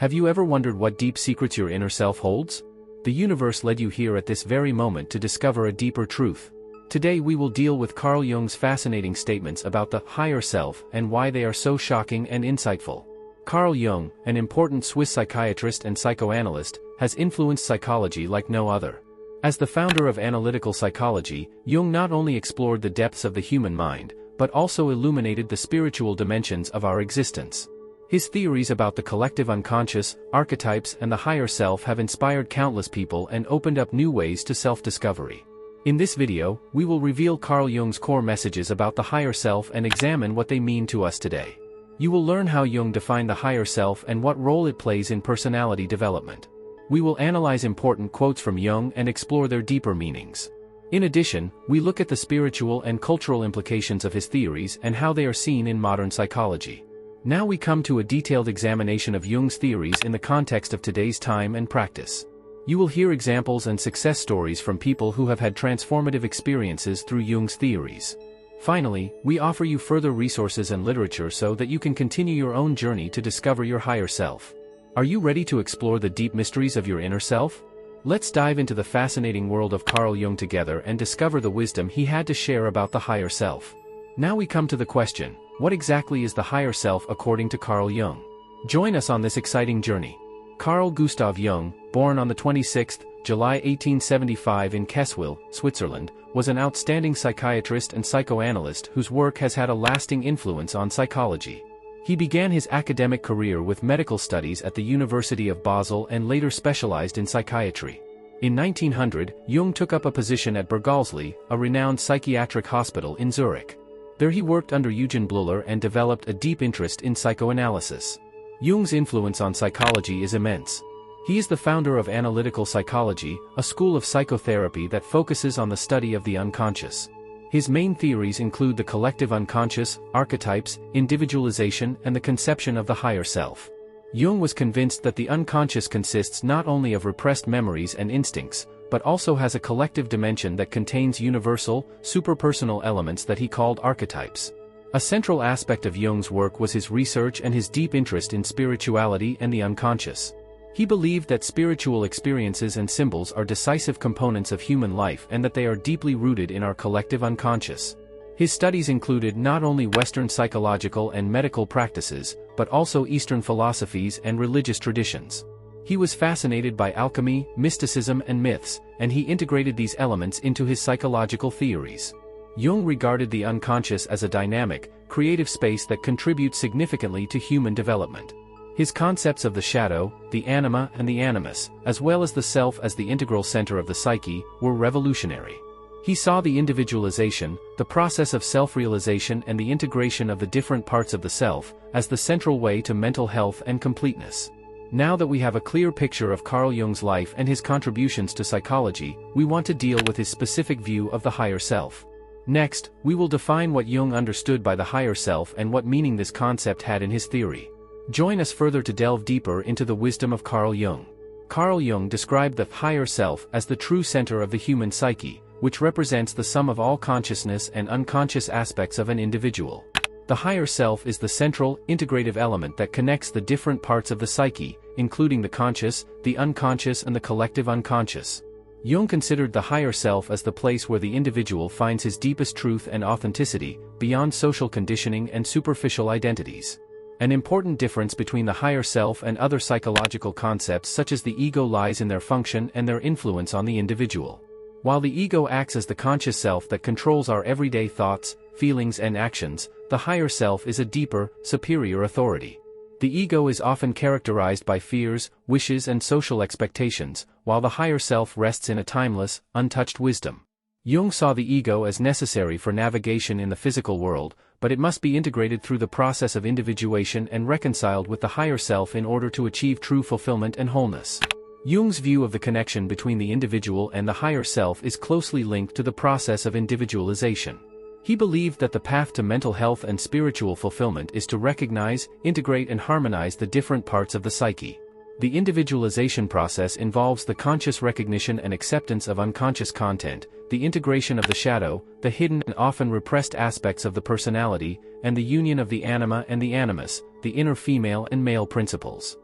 Have you ever wondered what deep secrets your inner self holds? The universe led you here at this very moment to discover a deeper truth. Today we will deal with Carl Jung's fascinating statements about the higher self and why they are so shocking and insightful. Carl Jung, an important Swiss psychiatrist and psychoanalyst, has influenced psychology like no other. As the founder of analytical psychology, Jung not only explored the depths of the human mind, but also illuminated the spiritual dimensions of our existence. His theories about the collective unconscious, archetypes, and the higher self have inspired countless people and opened up new ways to self-discovery. In this video, we will reveal Carl Jung's core messages about the higher self and examine what they mean to us today. You will learn how Jung defined the higher self and what role it plays in personality development. We will analyze important quotes from Jung and explore their deeper meanings. In addition, we look at the spiritual and cultural implications of his theories and how they are seen in modern psychology. Now we come to a detailed examination of Jung's theories in the context of today's time and practice. You will hear examples and success stories from people who have had transformative experiences through Jung's theories. Finally, we offer you further resources and literature so that you can continue your own journey to discover your higher self. Are you ready to explore the deep mysteries of your inner self? Let's dive into the fascinating world of Carl Jung together and discover the wisdom he had to share about the higher self. Now we come to the question, what exactly is the higher self according to Carl Jung? Join us on this exciting journey. Carl Gustav Jung, born on the 26th July 1875 in Keswil, Switzerland, was an outstanding psychiatrist and psychoanalyst whose work has had a lasting influence on psychology. He began his academic career with medical studies at the University of Basel and later specialized in psychiatry. In 1900, Jung took up a position at Burghalsli, a renowned psychiatric hospital in Zurich. There he worked under Eugen Bleuler and developed a deep interest in psychoanalysis. Jung's influence on psychology is immense. He is the founder of analytical psychology, a school of psychotherapy that focuses on the study of the unconscious. His main theories include the collective unconscious, archetypes, individualization, and the conception of the higher self. Jung was convinced that the unconscious consists not only of repressed memories and instincts, but also has a collective dimension that contains universal, superpersonal elements that he called archetypes. A central aspect of Jung's work was his research and his deep interest in spirituality and the unconscious. He believed that spiritual experiences and symbols are decisive components of human life and that they are deeply rooted in our collective unconscious. His studies included not only Western psychological and medical practices, but also Eastern philosophies and religious traditions. He was fascinated by alchemy, mysticism, and myths, and he integrated these elements into his psychological theories. Jung regarded the unconscious as a dynamic, creative space that contributes significantly to human development. His concepts of the shadow, the anima, and the animus, as well as the self as the integral center of the psyche, were revolutionary. He saw the individualization, the process of self-realisation, and the integration of the different parts of the self, as the central way to mental health and completeness. Now that we have a clear picture of Carl Jung's life and his contributions to psychology, we want to deal with his specific view of the higher self. Next, we will define what Jung understood by the higher self and what meaning this concept had in his theory. Join us further to delve deeper into the wisdom of Carl Jung. Carl Jung described the higher self as the true center of the human psyche, which represents the sum of all consciousness and unconscious aspects of an individual. The higher self is the central, integrative element that connects the different parts of the psyche, including the conscious, the unconscious, and the collective unconscious. Jung considered the higher self as the place where the individual finds his deepest truth and authenticity, beyond social conditioning and superficial identities. An important difference between the higher self and other psychological concepts such as the ego lies in their function and their influence on the individual. While the ego acts as the conscious self that controls our everyday thoughts, feelings, and actions, the higher self is a deeper, superior authority. The ego is often characterized by fears, wishes, and social expectations, while the higher self rests in a timeless, untouched wisdom. Jung saw the ego as necessary for navigation in the physical world, but it must be integrated through the process of individuation and reconciled with the higher self in order to achieve true fulfillment and wholeness. Jung's view of the connection between the individual and the higher self is closely linked to the process of individualization. He believed that the path to mental health and spiritual fulfillment is to recognize, integrate, and harmonize the different parts of the psyche. The individualization process involves the conscious recognition and acceptance of unconscious content, the integration of the shadow, the hidden and often repressed aspects of the personality, and the union of the anima and the animus, the inner female and male principles.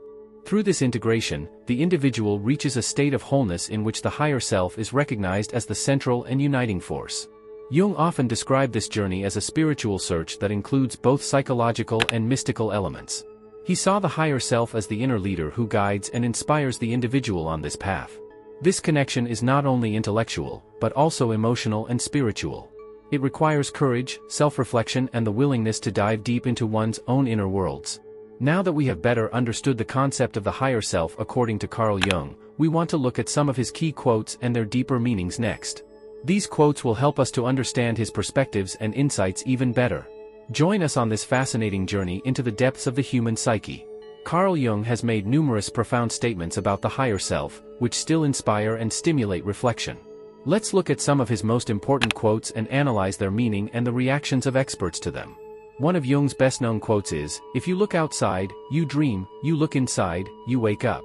Through this integration, the individual reaches a state of wholeness in which the higher self is recognized as the central and uniting force. Jung often described this journey as a spiritual search that includes both psychological and mystical elements. He saw the higher self as the inner leader who guides and inspires the individual on this path. This connection is not only intellectual, but also emotional and spiritual. It requires courage, self-reflection, and the willingness to dive deep into one's own inner worlds. Now that we have better understood the concept of the higher self according to Carl Jung, we want to look at some of his key quotes and their deeper meanings next. These quotes will help us to understand his perspectives and insights even better. Join us on this fascinating journey into the depths of the human psyche. Carl Jung has made numerous profound statements about the higher self, which still inspire and stimulate reflection. Let's look at some of his most important quotes and analyze their meaning and the reactions of experts to them. One of Jung's best-known quotes is, "If you look outside, you dream; you look inside, you wake up."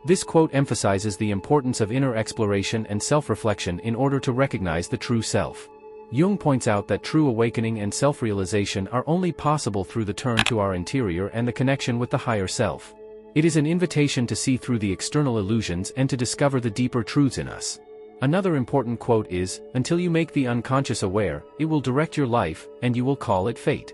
This quote emphasizes the importance of inner exploration and self-reflection in order to recognize the true self. Jung points out that true awakening and self-realization are only possible through the turn to our interior and the connection with the higher self. It is an invitation to see through the external illusions and to discover the deeper truths in us. Another important quote is, "Until you make the unconscious aware, it will direct your life, and you will call it fate."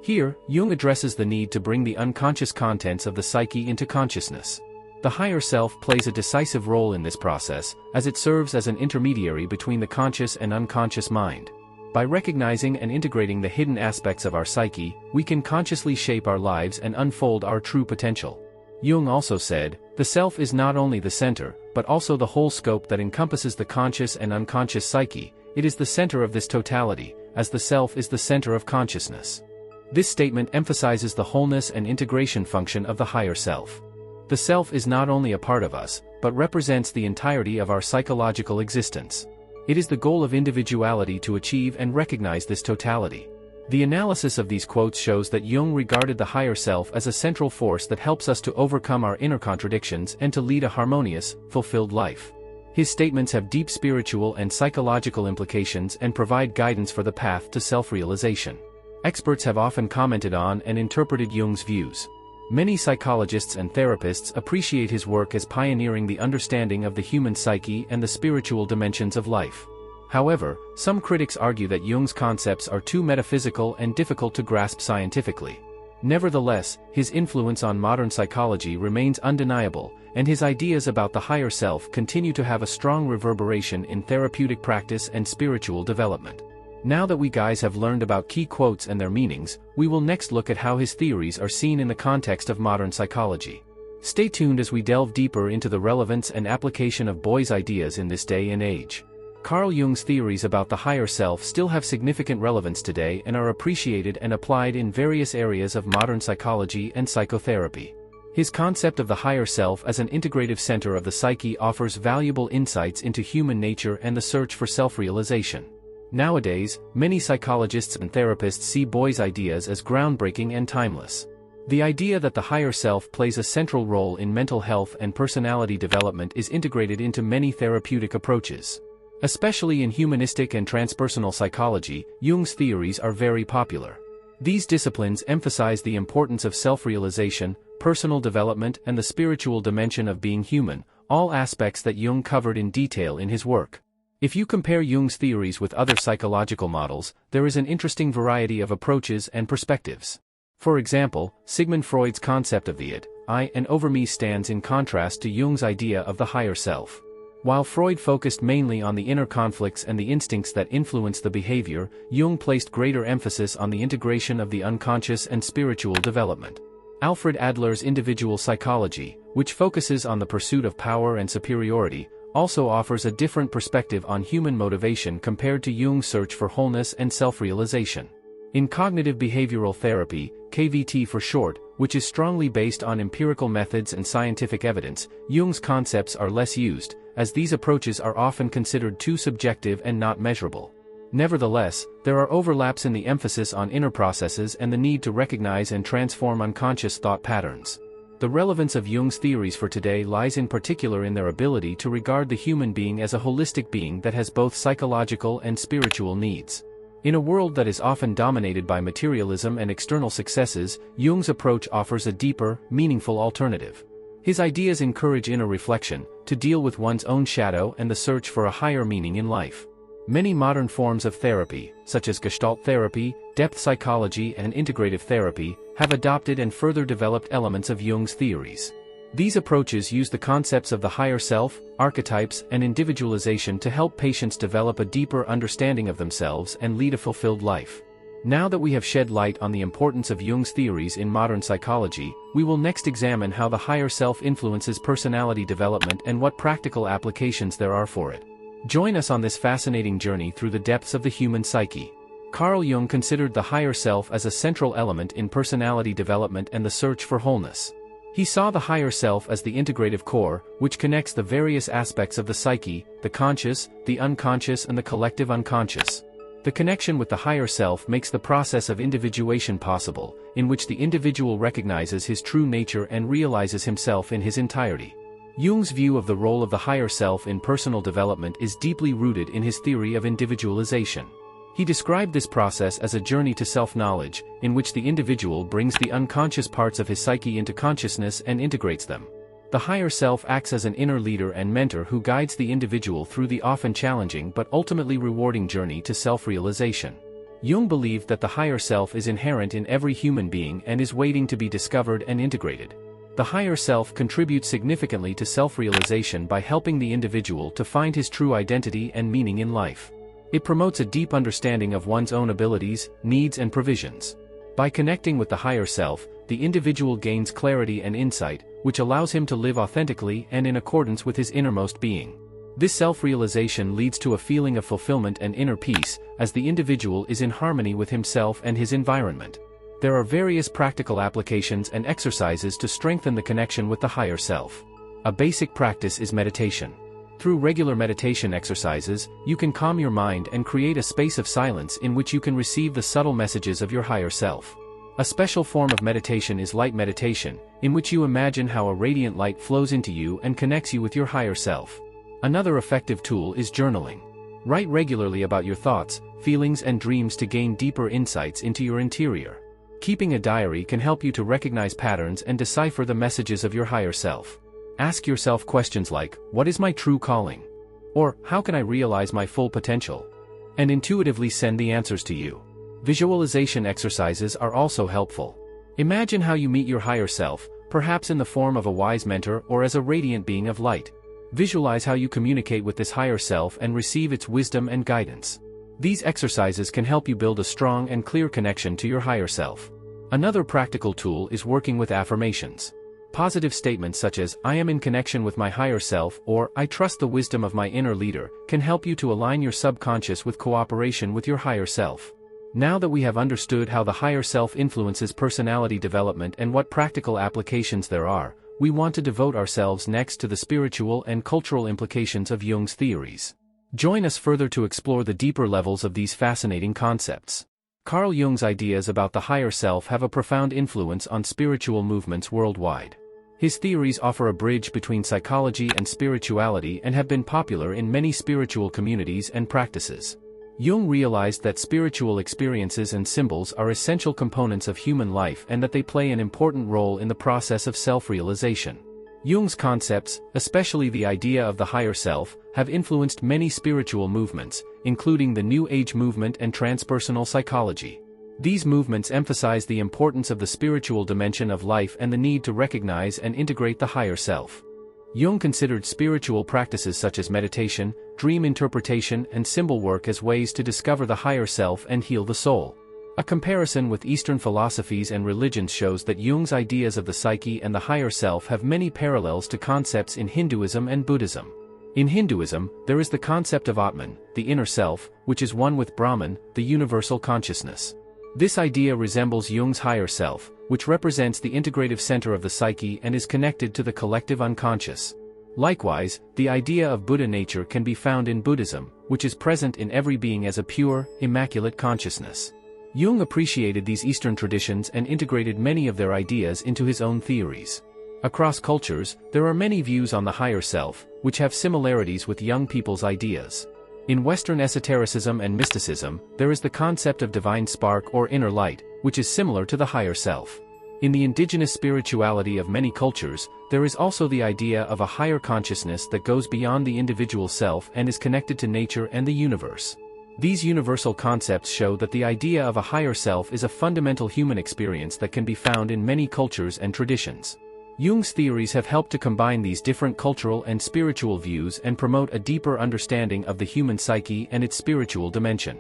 Here, Jung addresses the need to bring the unconscious contents of the psyche into consciousness. The higher self plays a decisive role in this process, as it serves as an intermediary between the conscious and unconscious mind. By recognizing and integrating the hidden aspects of our psyche, we can consciously shape our lives and unfold our true potential. Jung also said, "The self is not only the center, but also the whole scope that encompasses the conscious and unconscious psyche. It is the center of this totality, as the self is the center of consciousness." This statement emphasizes the wholeness and integration function of the higher self. The self is not only a part of us, but represents the entirety of our psychological existence. It is the goal of individuality to achieve and recognize this totality. The analysis of these quotes shows that Jung regarded the higher self as a central force that helps us to overcome our inner contradictions and to lead a harmonious, fulfilled life. His statements have deep spiritual and psychological implications and provide guidance for the path to self-realization. Experts have often commented on and interpreted Jung's views. Many psychologists and therapists appreciate his work as pioneering the understanding of the human psyche and the spiritual dimensions of life. However, some critics argue that Jung's concepts are too metaphysical and difficult to grasp scientifically. Nevertheless, his influence on modern psychology remains undeniable, and his ideas about the higher self continue to have a strong reverberation in therapeutic practice and spiritual development. Now that we guys have learned about key quotes and their meanings, we will next look at how his theories are seen in the context of modern psychology. Stay tuned as we delve deeper into the relevance and application of Boy's ideas in this day and age. Carl Jung's theories about the higher self still have significant relevance today and are appreciated and applied in various areas of modern psychology and psychotherapy. His concept of the higher self as an integrative center of the psyche offers valuable insights into human nature and the search for self-realization. Nowadays, many psychologists and therapists see Boy's ideas as groundbreaking and timeless. The idea that the higher self plays a central role in mental health and personality development is integrated into many therapeutic approaches. Especially in humanistic and transpersonal psychology, Jung's theories are very popular. These disciplines emphasize the importance of self-realization, personal development, and the spiritual dimension of being human, all aspects that Jung covered in detail in his work. If you compare Jung's theories with other psychological models, there is an interesting variety of approaches and perspectives. For example, Sigmund Freud's concept of the id, I, and over me stands in contrast to Jung's idea of the higher self. While Freud focused mainly on the inner conflicts and the instincts that influence the behavior, Jung placed greater emphasis on the integration of the unconscious and spiritual development. Alfred Adler's individual psychology, which focuses on the pursuit of power and superiority, also offers a different perspective on human motivation compared to Jung's search for wholeness and self-realization. In cognitive behavioral therapy, KVT for short, which is strongly based on empirical methods and scientific evidence, Jung's concepts are less used, as these approaches are often considered too subjective and not measurable. Nevertheless, there are overlaps in the emphasis on inner processes and the need to recognize and transform unconscious thought patterns. The relevance of Jung's theories for today lies in particular in their ability to regard the human being as a holistic being that has both psychological and spiritual needs. In a world that is often dominated by materialism and external successes, Jung's approach offers a deeper, meaningful alternative. His ideas encourage inner reflection, to deal with one's own shadow and the search for a higher meaning in life. Many modern forms of therapy, such as Gestalt therapy, depth psychology and integrative therapy, have adopted and further developed elements of Jung's theories. These approaches use the concepts of the higher self, archetypes, and individualization to help patients develop a deeper understanding of themselves and lead a fulfilled life. Now that we have shed light on the importance of Jung's theories in modern psychology, we will next examine how the higher self influences personality development and what practical applications there are for it. Join us on this fascinating journey through the depths of the human psyche. Carl Jung considered the higher self as a central element in personality development and the search for wholeness. He saw the higher self as the integrative core, which connects the various aspects of the psyche, the conscious, the unconscious and the collective unconscious. The connection with the higher self makes the process of individuation possible, in which the individual recognizes his true nature and realizes himself in his entirety. Jung's view of the role of the higher self in personal development is deeply rooted in his theory of individualization. He described this process as a journey to self-knowledge, in which the individual brings the unconscious parts of his psyche into consciousness and integrates them. The higher self acts as an inner leader and mentor who guides the individual through the often challenging but ultimately rewarding journey to self-realization. Jung believed that the higher self is inherent in every human being and is waiting to be discovered and integrated. The higher self contributes significantly to self-realization by helping the individual to find his true identity and meaning in life. It promotes a deep understanding of one's own abilities, needs and provisions. By connecting with the higher self, the individual gains clarity and insight, which allows him to live authentically and in accordance with his innermost being. This self-realization leads to a feeling of fulfillment and inner peace, as the individual is in harmony with himself and his environment. There are various practical applications and exercises to strengthen the connection with the higher self. A basic practice is meditation. Through regular meditation exercises, you can calm your mind and create a space of silence in which you can receive the subtle messages of your higher self. A special form of meditation is light meditation, in which you imagine how a radiant light flows into you and connects you with your higher self. Another effective tool is journaling. Write regularly about your thoughts, feelings and dreams to gain deeper insights into your interior. Keeping a diary can help you to recognize patterns and decipher the messages of your higher self. Ask yourself questions like, what is my true calling? Or, how can I realize my full potential? And intuitively send the answers to you. Visualization exercises are also helpful. Imagine how you meet your higher self, perhaps in the form of a wise mentor or as a radiant being of light. Visualize how you communicate with this higher self and receive its wisdom and guidance. These exercises can help you build a strong and clear connection to your higher self. Another practical tool is working with affirmations. Positive statements such as, I am in connection with my higher self, or I trust the wisdom of my inner leader, can help you to align your subconscious with cooperation with your higher self. Now that we have understood how the higher self influences personality development and what practical applications there are, we want to devote ourselves next to the spiritual and cultural implications of Jung's theories. Join us further to explore the deeper levels of these fascinating concepts. Carl Jung's ideas about the higher self have a profound influence on spiritual movements worldwide. His theories offer a bridge between psychology and spirituality and have been popular in many spiritual communities and practices. Jung realized that spiritual experiences and symbols are essential components of human life and that they play an important role in the process of self-realization. Jung's concepts, especially the idea of the higher self, have influenced many spiritual movements, including the New Age movement and transpersonal psychology. These movements emphasize the importance of the spiritual dimension of life and the need to recognize and integrate the higher self. Jung considered spiritual practices such as meditation, dream interpretation and symbol work as ways to discover the higher self and heal the soul. A comparison with Eastern philosophies and religions shows that Jung's ideas of the psyche and the higher self have many parallels to concepts in Hinduism and Buddhism. In Hinduism, there is the concept of Atman, the inner self, which is one with Brahman, the universal consciousness. This idea resembles Jung's higher self, which represents the integrative center of the psyche and is connected to the collective unconscious. Likewise, the idea of Buddha nature can be found in Buddhism, which is present in every being as a pure, immaculate consciousness. Jung appreciated these Eastern traditions and integrated many of their ideas into his own theories. Across cultures, there are many views on the higher self, which have similarities with young people's ideas. In Western esotericism and mysticism, there is the concept of divine spark or inner light, which is similar to the higher self. In the indigenous spirituality of many cultures, there is also the idea of a higher consciousness that goes beyond the individual self and is connected to nature and the universe. These universal concepts show that the idea of a higher self is a fundamental human experience that can be found in many cultures and traditions. Jung's theories have helped to combine these different cultural and spiritual views and promote a deeper understanding of the human psyche and its spiritual dimension.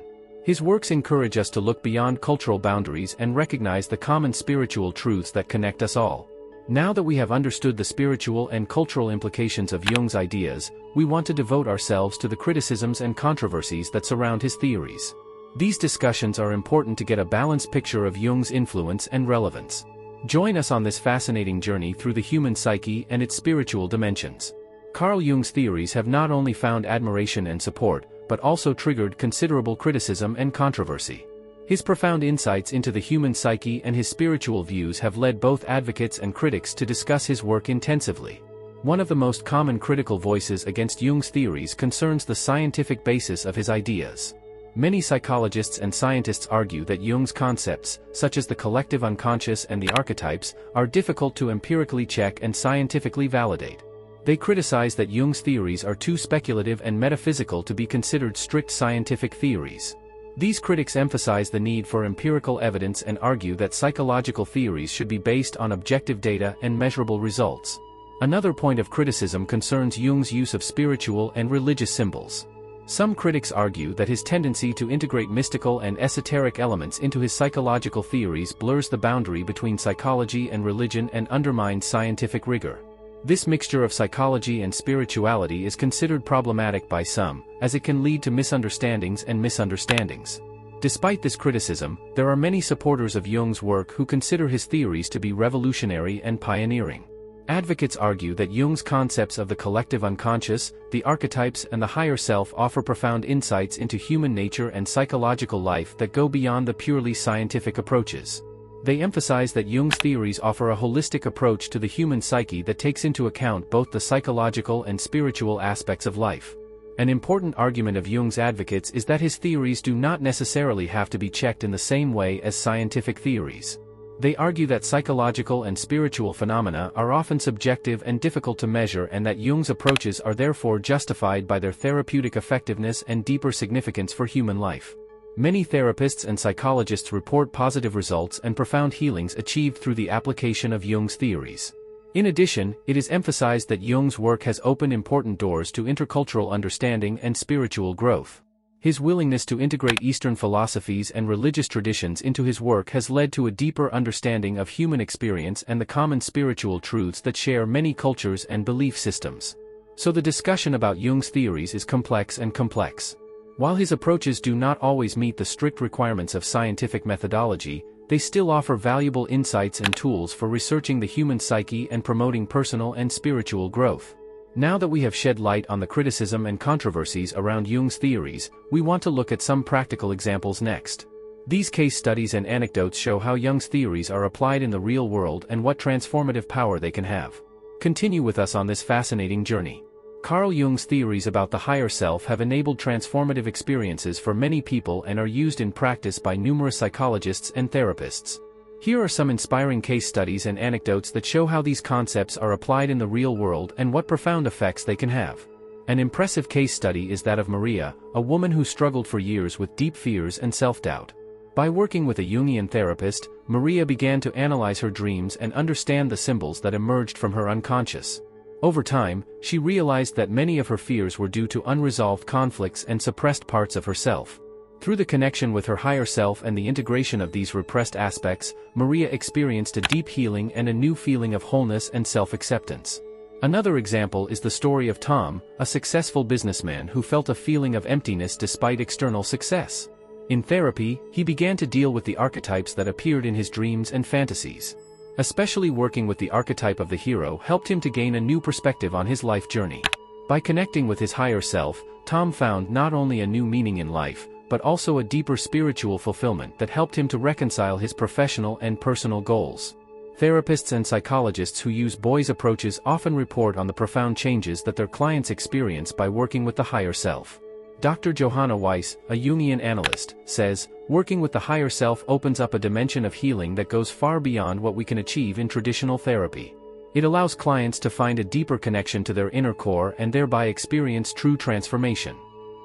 His works encourage us to look beyond cultural boundaries and recognize the common spiritual truths that connect us all. Now that we have understood the spiritual and cultural implications of Jung's ideas, we want to devote ourselves to the criticisms and controversies that surround his theories. These discussions are important to get a balanced picture of Jung's influence and relevance. Join us on this fascinating journey through the human psyche and its spiritual dimensions. Carl Jung's theories have not only found admiration and support, but also triggered considerable criticism and controversy. His profound insights into the human psyche and his spiritual views have led both advocates and critics to discuss his work intensively. One of the most common critical voices against Jung's theories concerns the scientific basis of his ideas. Many psychologists and scientists argue that Jung's concepts, such as the collective unconscious and the archetypes, are difficult to empirically check and scientifically validate. They criticize that Jung's theories are too speculative and metaphysical to be considered strict scientific theories. These critics emphasize the need for empirical evidence and argue that psychological theories should be based on objective data and measurable results. Another point of criticism concerns Jung's use of spiritual and religious symbols. Some critics argue that his tendency to integrate mystical and esoteric elements into his psychological theories blurs the boundary between psychology and religion and undermines scientific rigor. This mixture of psychology and spirituality is considered problematic by some, as it can lead to misunderstandings and misunderstandings. Despite this criticism, there are many supporters of Jung's work who consider his theories to be revolutionary and pioneering. Advocates argue that Jung's concepts of the collective unconscious, the archetypes and the higher self offer profound insights into human nature and psychological life that go beyond the purely scientific approaches. They emphasize that Jung's theories offer a holistic approach to the human psyche that takes into account both the psychological and spiritual aspects of life. An important argument of Jung's advocates is that his theories do not necessarily have to be checked in the same way as scientific theories. They argue that psychological and spiritual phenomena are often subjective and difficult to measure and that Jung's approaches are therefore justified by their therapeutic effectiveness and deeper significance for human life. Many therapists and psychologists report positive results and profound healings achieved through the application of Jung's theories. In addition, it is emphasized that Jung's work has opened important doors to intercultural understanding and spiritual growth. His willingness to integrate Eastern philosophies and religious traditions into his work has led to a deeper understanding of human experience and the common spiritual truths that share many cultures and belief systems. So the discussion about Jung's theories is complex. While his approaches do not always meet the strict requirements of scientific methodology, they still offer valuable insights and tools for researching the human psyche and promoting personal and spiritual growth. Now that we have shed light on the criticism and controversies around Jung's theories, we want to look at some practical examples next. These case studies and anecdotes show how Jung's theories are applied in the real world and what transformative power they can have. Continue with us on this fascinating journey. Carl Jung's theories about the higher self have enabled transformative experiences for many people and are used in practice by numerous psychologists and therapists. Here are some inspiring case studies and anecdotes that show how these concepts are applied in the real world and what profound effects they can have. An impressive case study is that of Maria, a woman who struggled for years with deep fears and self-doubt. By working with a Jungian therapist, Maria began to analyze her dreams and understand the symbols that emerged from her unconscious. Over time, she realized that many of her fears were due to unresolved conflicts and suppressed parts of herself. Through the connection with her higher self and the integration of these repressed aspects, Maria experienced a deep healing and a new feeling of wholeness and self-acceptance. Another example is the story of Tom, a successful businessman who felt a feeling of emptiness despite external success. In therapy, he began to deal with the archetypes that appeared in his dreams and fantasies. Especially working with the archetype of the hero helped him to gain a new perspective on his life journey. By connecting with his higher self, Tom found not only a new meaning in life, but also a deeper spiritual fulfillment that helped him to reconcile his professional and personal goals. Therapists and psychologists who use Boy's approaches often report on the profound changes that their clients experience by working with the higher self. Dr. Johanna Weiss, a Jungian analyst, says, working with the higher self opens up a dimension of healing that goes far beyond what we can achieve in traditional therapy. It allows clients to find a deeper connection to their inner core and thereby experience true transformation.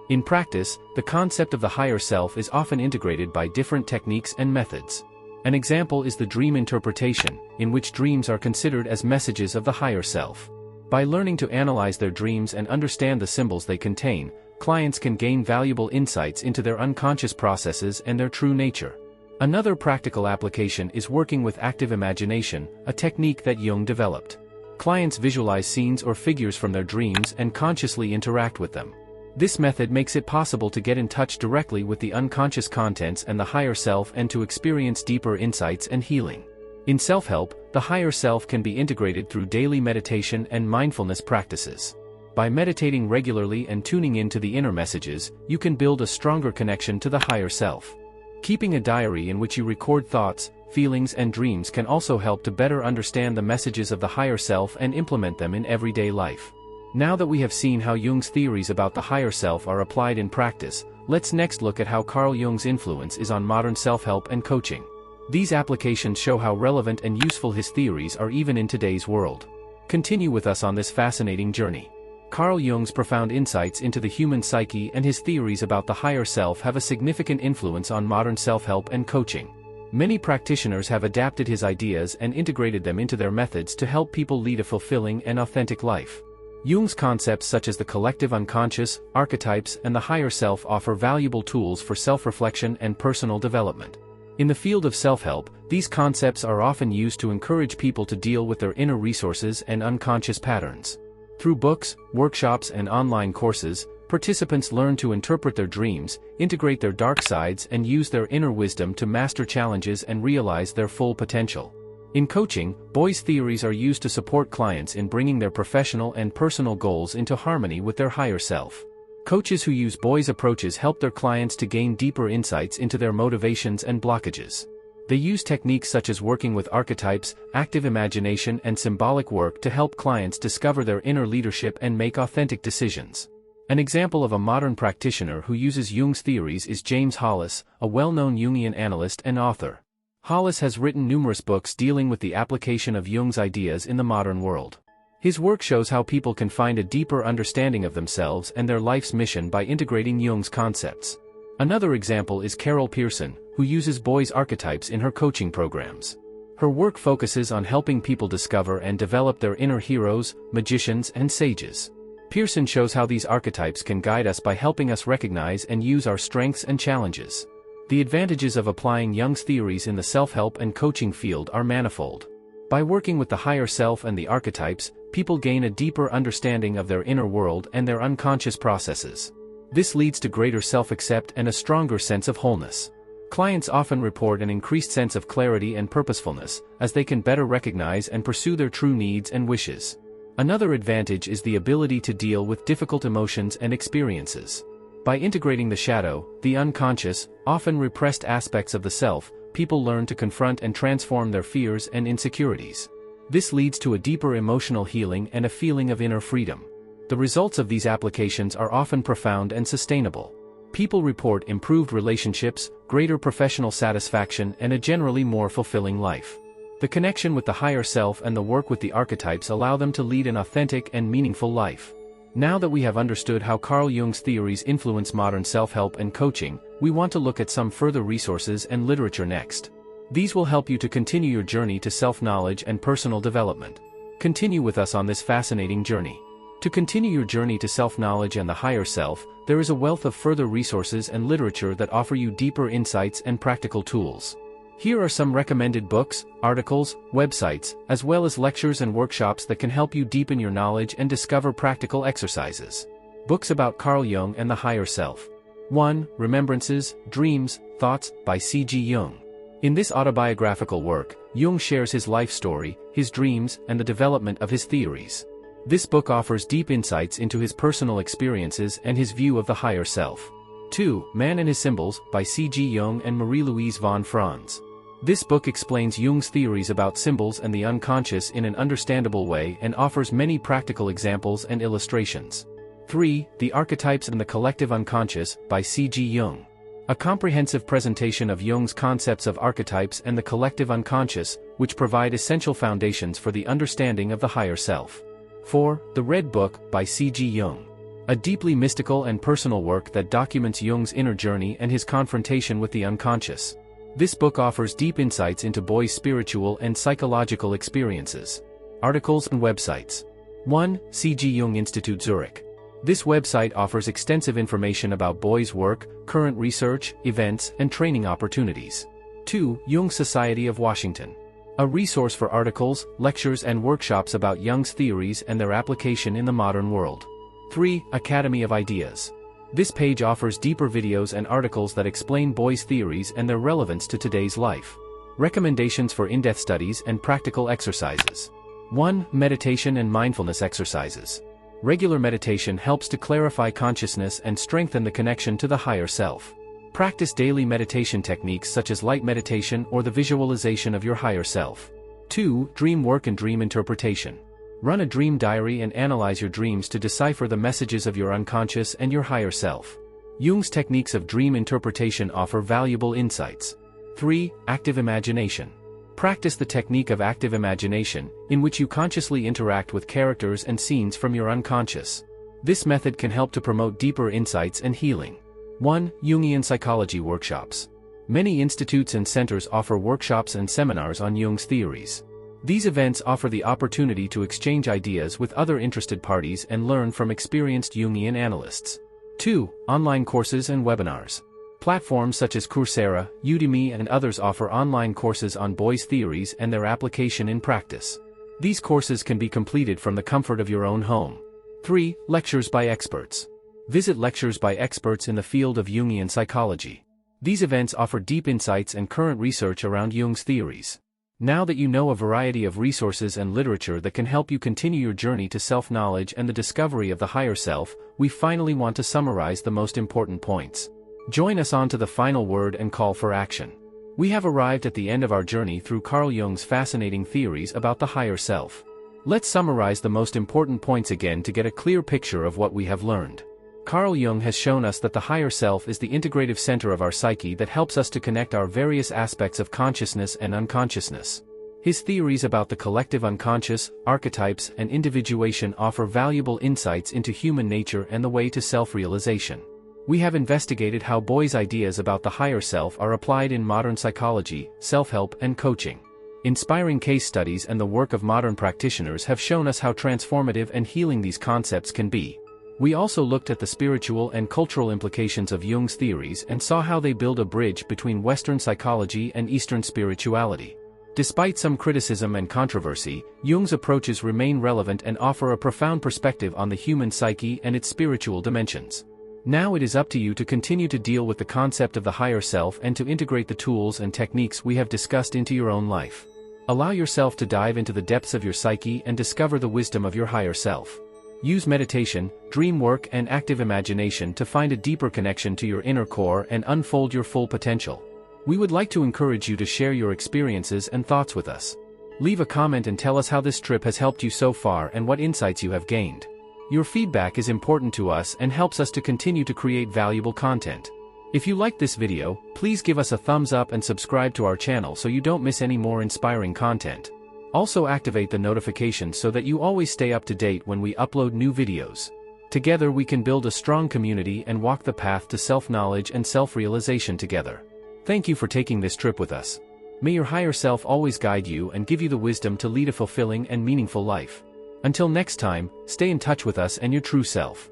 In practice, the concept of the higher self is often integrated by different techniques and methods. An example is the dream interpretation, in which dreams are considered as messages of the higher self. By learning to analyze their dreams and understand the symbols they contain, clients can gain valuable insights into their unconscious processes and their true nature. Another practical application is working with active imagination, a technique that Jung developed. Clients visualize scenes or figures from their dreams and consciously interact with them. This method makes it possible to get in touch directly with the unconscious contents and the higher self and to experience deeper insights and healing. In self-help, the higher self can be integrated through daily meditation and mindfulness practices. By meditating regularly and tuning into the inner messages, you can build a stronger connection to the higher self. Keeping a diary in which you record thoughts, feelings and dreams can also help to better understand the messages of the higher self and implement them in everyday life. Now that we have seen how Jung's theories about the higher self are applied in practice, let's next look at how Carl Jung's influence is on modern self-help and coaching. These applications show how relevant and useful his theories are even in today's world. Continue with us on this fascinating journey. Carl Jung's profound insights into the human psyche and his theories about the higher self have a significant influence on modern self-help and coaching. Many practitioners have adapted his ideas and integrated them into their methods to help people lead a fulfilling and authentic life. Jung's concepts such as the collective unconscious, archetypes, and the higher self offer valuable tools for self-reflection and personal development. In the field of self-help, these concepts are often used to encourage people to deal with their inner resources and unconscious patterns. Through books, workshops, and online courses, participants learn to interpret their dreams, integrate their dark sides, and use their inner wisdom to master challenges and realize their full potential. In coaching, Boy's theories are used to support clients in bringing their professional and personal goals into harmony with their higher self. Coaches who use Boy's approaches help their clients to gain deeper insights into their motivations and blockages. They use techniques such as working with archetypes, active imagination, and symbolic work to help clients discover their inner leadership and make authentic decisions. An example of a modern practitioner who uses Jung's theories is James Hollis, a well-known Jungian analyst and author. Hollis has written numerous books dealing with the application of Jung's ideas in the modern world. His work shows how people can find a deeper understanding of themselves and their life's mission by integrating Jung's concepts. Another example is Carol Pearson, who uses Boy's archetypes in her coaching programs. Her work focuses on helping people discover and develop their inner heroes, magicians, and sages. Pearson shows how these archetypes can guide us by helping us recognize and use our strengths and challenges. The advantages of applying Jung's theories in the self-help and coaching field are manifold. By working with the higher self and the archetypes, people gain a deeper understanding of their inner world and their unconscious processes. This leads to greater self-accept and a stronger sense of wholeness. Clients often report an increased sense of clarity and purposefulness, as they can better recognize and pursue their true needs and wishes. Another advantage is the ability to deal with difficult emotions and experiences. By integrating the shadow, the unconscious, often repressed aspects of the self, people learn to confront and transform their fears and insecurities. This leads to a deeper emotional healing and a feeling of inner freedom. The results of these applications are often profound and sustainable. People report improved relationships, greater professional satisfaction, and a generally more fulfilling life. The connection with the higher self and the work with the archetypes allow them to lead an authentic and meaningful life. Now that we have understood how Carl Jung's theories influence modern self-help and coaching, we want to look at some further resources and literature next. These will help you to continue your journey to self-knowledge and personal development. Continue with us on this fascinating journey. To continue your journey to self-knowledge and the higher self, there is a wealth of further resources and literature that offer you deeper insights and practical tools. Here are some recommended books, articles, websites, as well as lectures and workshops that can help you deepen your knowledge and discover practical exercises. Books about Carl Jung and the higher self. 1. Remembrances, Dreams, Thoughts, by C.G. Jung. In this autobiographical work, Jung shares his life story, his dreams, and the development of his theories. This book offers deep insights into his personal experiences and his view of the higher self. 2. Man and His Symbols, by C.G. Jung and Marie-Louise von Franz. This book explains Jung's theories about symbols and the unconscious in an understandable way and offers many practical examples and illustrations. 3. The Archetypes and the Collective Unconscious, by C.G. Jung. A comprehensive presentation of Jung's concepts of archetypes and the collective unconscious, which provide essential foundations for the understanding of the higher self. 4. The Red Book, by C.G. Jung. A deeply mystical and personal work that documents Jung's inner journey and his confrontation with the unconscious. This book offers deep insights into boys' spiritual and psychological experiences. Articles and websites. 1. C.G. Jung Institute Zurich. This website offers extensive information about boys' work, current research, events, and training opportunities. 2. Jung Society of Washington. A resource for articles, lectures and workshops about Jung's theories and their application in the modern world. 3. Academy of Ideas. This page offers deeper videos and articles that explain boys' theories and their relevance to today's life. Recommendations for in-depth studies and practical exercises. 1. Meditation and mindfulness exercises. Regular meditation helps to clarify consciousness and strengthen the connection to the higher self. Practice daily meditation techniques such as light meditation or the visualization of your higher self. 2. Dream work and dream interpretation. Run a dream diary and analyze your dreams to decipher the messages of your unconscious and your higher self. Jung's techniques of dream interpretation offer valuable insights. 3. Active imagination. Practice the technique of active imagination, in which you consciously interact with characters and scenes from your unconscious. This method can help to promote deeper insights and healing. 1. Jungian psychology workshops. Many institutes and centers offer workshops and seminars on Jung's theories. These events offer the opportunity to exchange ideas with other interested parties and learn from experienced Jungian analysts. 2. Online courses and webinars. Platforms such as Coursera, Udemy and others offer online courses on boys' theories and their application in practice. These courses can be completed from the comfort of your own home. 3. Lectures by experts. Visit lectures by experts in the field of Jungian psychology. These events offer deep insights and current research around Jung's theories. Now that you know a variety of resources and literature that can help you continue your journey to self-knowledge and the discovery of the higher self, we finally want to summarize the most important points. Join us on to the final word and call for action. We have arrived at the end of our journey through Carl Jung's fascinating theories about the higher self. Let's summarize the most important points again to get a clear picture of what we have learned. Carl Jung has shown us that the higher self is the integrative center of our psyche that helps us to connect our various aspects of consciousness and unconsciousness. His theories about the collective unconscious, archetypes, and individuation offer valuable insights into human nature and the way to self-realization. We have investigated how boys' ideas about the higher self are applied in modern psychology, self-help, and coaching. Inspiring case studies and the work of modern practitioners have shown us how transformative and healing these concepts can be. We also looked at the spiritual and cultural implications of Jung's theories and saw how they build a bridge between Western psychology and Eastern spirituality. Despite some criticism and controversy, Jung's approaches remain relevant and offer a profound perspective on the human psyche and its spiritual dimensions. Now it is up to you to continue to deal with the concept of the higher self and to integrate the tools and techniques we have discussed into your own life. Allow yourself to dive into the depths of your psyche and discover the wisdom of your higher self. Use meditation, dream work and active imagination to find a deeper connection to your inner core and unfold your full potential. We would like to encourage you to share your experiences and thoughts with us. Leave a comment and tell us how this trip has helped you so far and what insights you have gained. Your feedback is important to us and helps us to continue to create valuable content. If you liked this video, please give us a thumbs up and subscribe to our channel so you don't miss any more inspiring content. Also activate the notifications so that you always stay up to date when we upload new videos. Together we can build a strong community and walk the path to self-knowledge and self-realization together. Thank you for taking this trip with us. May your higher self always guide you and give you the wisdom to lead a fulfilling and meaningful life. Until next time, stay in touch with us and your true self.